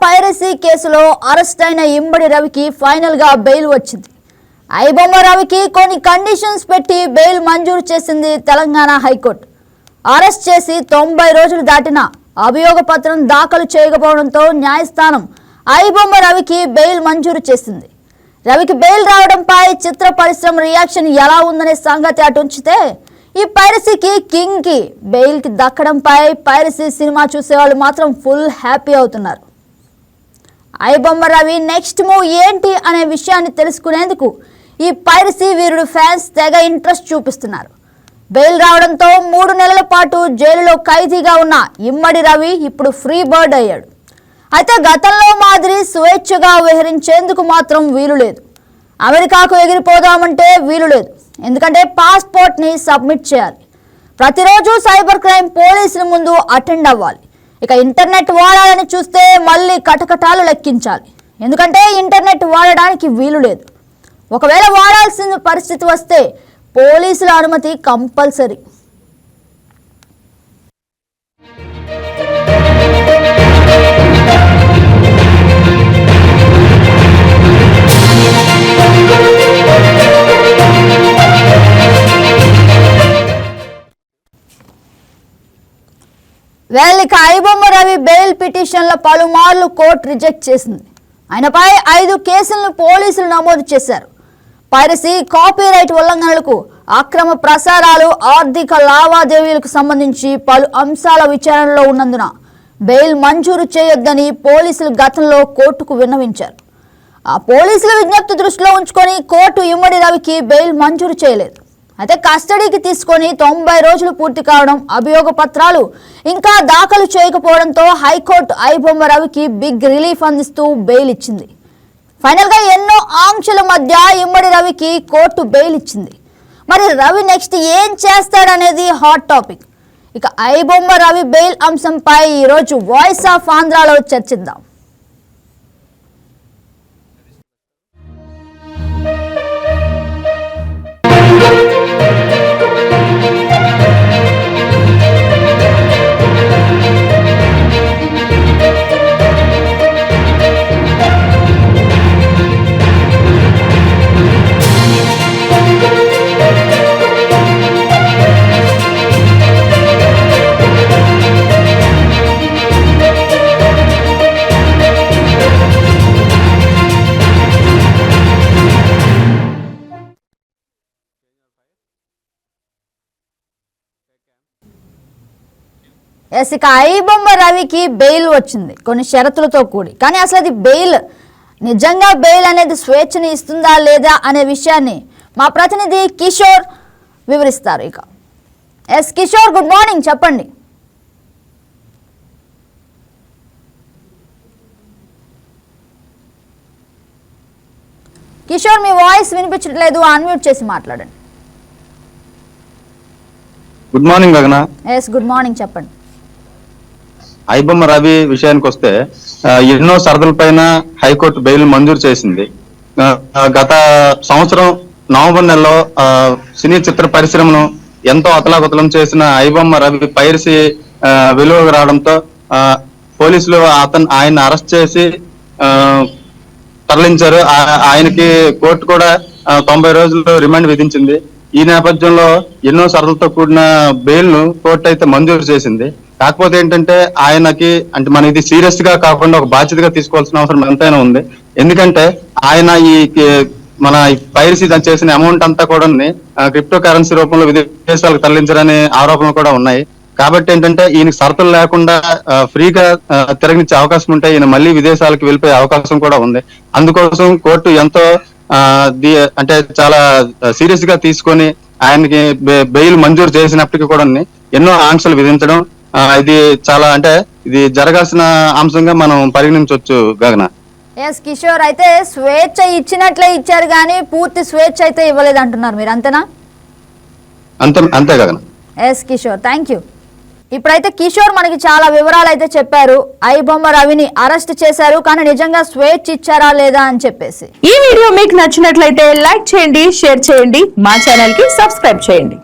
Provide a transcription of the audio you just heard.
Piracy కేసులో arrest అయిన ఇమ్మడి రవికి ఫైనల్ గా బెయిల్ వచ్చింది. ఐబొమ్మ రవికి కొన్ని కండిషన్స్ పెట్టి బెయిల్ మంజూరు చేసింది తెలంగాణ హైకోర్టు. అరెస్ట్ చేసి 90 రోజులు దాటినా అభియోగ పత్రం దాఖలు చేయకపోవడంతో న్యాయస్థానం ఐబొమ్మ రవికి బెయిల్ మంజూరు చేసింది. రవికి బెయిల్ రావడంపై చిత్ర పరిశ్రమ రియాక్షన్ ఎలా ఉందనే సంగతి అటుంచితే, ఈ పైరసీకి కింగ్ కి బెయిల్ కి దక్కడంపై పైరసీ సినిమా చూసేవాళ్ళు మాత్రం ఫుల్ హ్యాపీ అవుతున్నారు. ఐబొమ్మ రవి నెక్స్ట్ మూవ్ ఏంటి అనే విషయాన్ని తెలుసుకునేందుకు ఈ పైరసీ వీరుడు ఫ్యాన్స్ తెగ ఇంట్రెస్ట్ చూపిస్తున్నారు. బెయిల్ రావడంతో 3 నెలల పాటు జైలులో ఖైదీగా ఉన్న ఇమ్మడి రవి ఇప్పుడు ఫ్రీ బర్డ్ అయ్యాడు. అయితే గతంలో మాదిరి స్వేచ్ఛగా విహరించేందుకు మాత్రం వీలు లేదు. అమెరికాకు ఎగిరిపోదామంటే వీలు లేదు. ఎందుకంటే పాస్పోర్ట్ని సబ్మిట్ చేయాలి. ప్రతిరోజు సైబర్ క్రైమ్ పోలీసుల ముందు అటెండ్ అవ్వాలి. ఇక ఇంటర్నెట్ వాడాలని చూస్తే మళ్ళీ కటకటాలు లెక్కించాలి. ఎందుకంటే ఇంటర్నెట్ వాడడానికి వీలు లేదు. ఒకవేళ వాడాల్సిన పరిస్థితి వస్తే పోలీసుల అనుమతి కంపల్సరీ. ఇక ఐబొమ్మ రవి బెయిల్ పిటిషన్ల పలుమార్లు కోర్టు రిజెక్ట్ చేసింది. ఆయనపై 5 కేసులను పోలీసులు నమోదు చేశారు. పైరసీ, కాపీరైట్ ఉల్లంఘనలకు, అక్రమ ప్రసారాలు, ఆర్థిక లావాదేవీలకు సంబంధించి పలు అంశాల విచారణలో ఉన్నందున బెయిల్ మంజూరు చేయొద్దని పోలీసులు గతంలో కోర్టుకు విన్నవించారు. ఆ పోలీసుల విజ్ఞప్తి దృష్టిలో ఉంచుకొని కోర్టు ఇమ్మడి రవికి బెయిల్ మంజూరు చేయలేదు. అయితే కస్టడీకి తీసుకొని 90 రోజులు పూర్తి కావడం, అభియోగ పత్రాలు ఇంకా దాఖలు చేయకపోవడంతో హైకోర్టు ఐబొమ్మ రవికి బిగ్ రిలీఫ్ అందిస్తూ బెయిల్ ఇచ్చింది. ఫైనల్ గా ఎన్నో ఆంక్షల మధ్య ఇమ్మడి రవికి కోర్టు బెయిల్ ఇచ్చింది. మరి రవి నెక్స్ట్ ఏం చేస్తాడనేది హాట్ టాపిక్. ఇక ఐబొమ్మ రవి బెయిల్ అంశంపై ఈరోజు వాయిస్ ఆఫ్ ఆంధ్రాలో చర్చిద్దాం. ఇక ఐబొమ్మ రవికి బెయిల్ వచ్చింది కొన్ని షరతులతో కూడి. కానీ అసలు అది బెయిల్ నిజంగా బెయిల్ అనేది స్వేచ్ఛని ఇస్తుందా లేదా అనే విషయాన్ని మా ప్రతినిధి కిషోర్ వివరిస్తారు. ఇక కిషోర్, గుడ్ మార్నింగ్, చెప్పండి. కిషోర్, మీ వాయిస్ వినిపించట్లేదు, అన్మ్యూట్ చేసి మాట్లాడండి. గుడ్ మార్నింగ్ గగన. గుడ్ మార్నింగ్, చెప్పండి. ఐబొమ్మ రవి విషయానికి వస్తే ఎన్నో షరతుల పైన హైకోర్టు బెయిల్ మంజూరు చేసింది. గత సంవత్సరం నవంబర్ నెలలో సినీ చిత్ర పరిశ్రమను ఎంతో అతలాకుతలం చేసిన ఐబొమ్మ రవి పైరసీ వెలువకు రావడంతో పోలీసులు ఆయన అరెస్ట్ చేసి తరలించారు. ఆయనకి కోర్టు కూడా 90 రోజులు రిమాండ్ విధించింది. ఈ నేపథ్యంలో ఎన్నో షరతులతో కూడిన బెయిల్ ను కోర్టు అయితే మంజూరు చేసింది. కాకపోతే ఏంటంటే ఆయనకి అంటే మన ఇది సీరియస్ గా కాకుండా ఒక బాధ్యతగా తీసుకోవాల్సిన అవసరం ఎంతైనా ఉంది. ఎందుకంటే ఆయన మన పైరసీ చేసిన అమౌంట్ అంతా కూడా క్రిప్టో కరెన్సీ రూపంలో విదేశాలకు తరలించారనే ఆరోపణలు కూడా ఉన్నాయి. కాబట్టి ఏంటంటే ఈయనకి షరతులు లేకుండా ఫ్రీగా తిరగనిచ్చే అవకాశం ఉంటే ఈయన మళ్ళీ విదేశాలకు వెళ్ళిపోయే అవకాశం కూడా ఉంది. అందుకోసం కోర్టు ఎంతో అంటే చాలా సీరియస్ గా తీసుకొని ఆయనకి బెయిల్ మంజూరు చేసినప్పటికీ కూడా ఎన్నో ఆంక్షలు విధించడం ఇది చాలా అంటే ఇది జరగాల్సిన అంశంగా మనం పరిగణించవచ్చు గగన. కిషోర్, అయితే స్వేచ్ఛ ఇచ్చినట్లే ఇచ్చారు కానీ పూర్తి స్వేచ్ఛ అయితే ఇవ్వలేదు అంటున్నారు మీరు, అంతేనా? అంతే గగన. Kishore, thank you. ఇప్పుడైతే కిషోర్ మనకి చాలా వివరాలు అయితే చెప్పారు. ఐబొమ్మ రవిని అరెస్ట్ చేశారు, కానీ నిజంగా స్వేచ్ఛ ఇచ్చారా లేదా అని చెప్పేసి. ఈ వీడియో మీకు నచ్చినట్లయితే లైక్ చేయండి, షేర్ చేయండి, మా ఛానల్ కి సబ్స్క్రైబ్ చేయండి.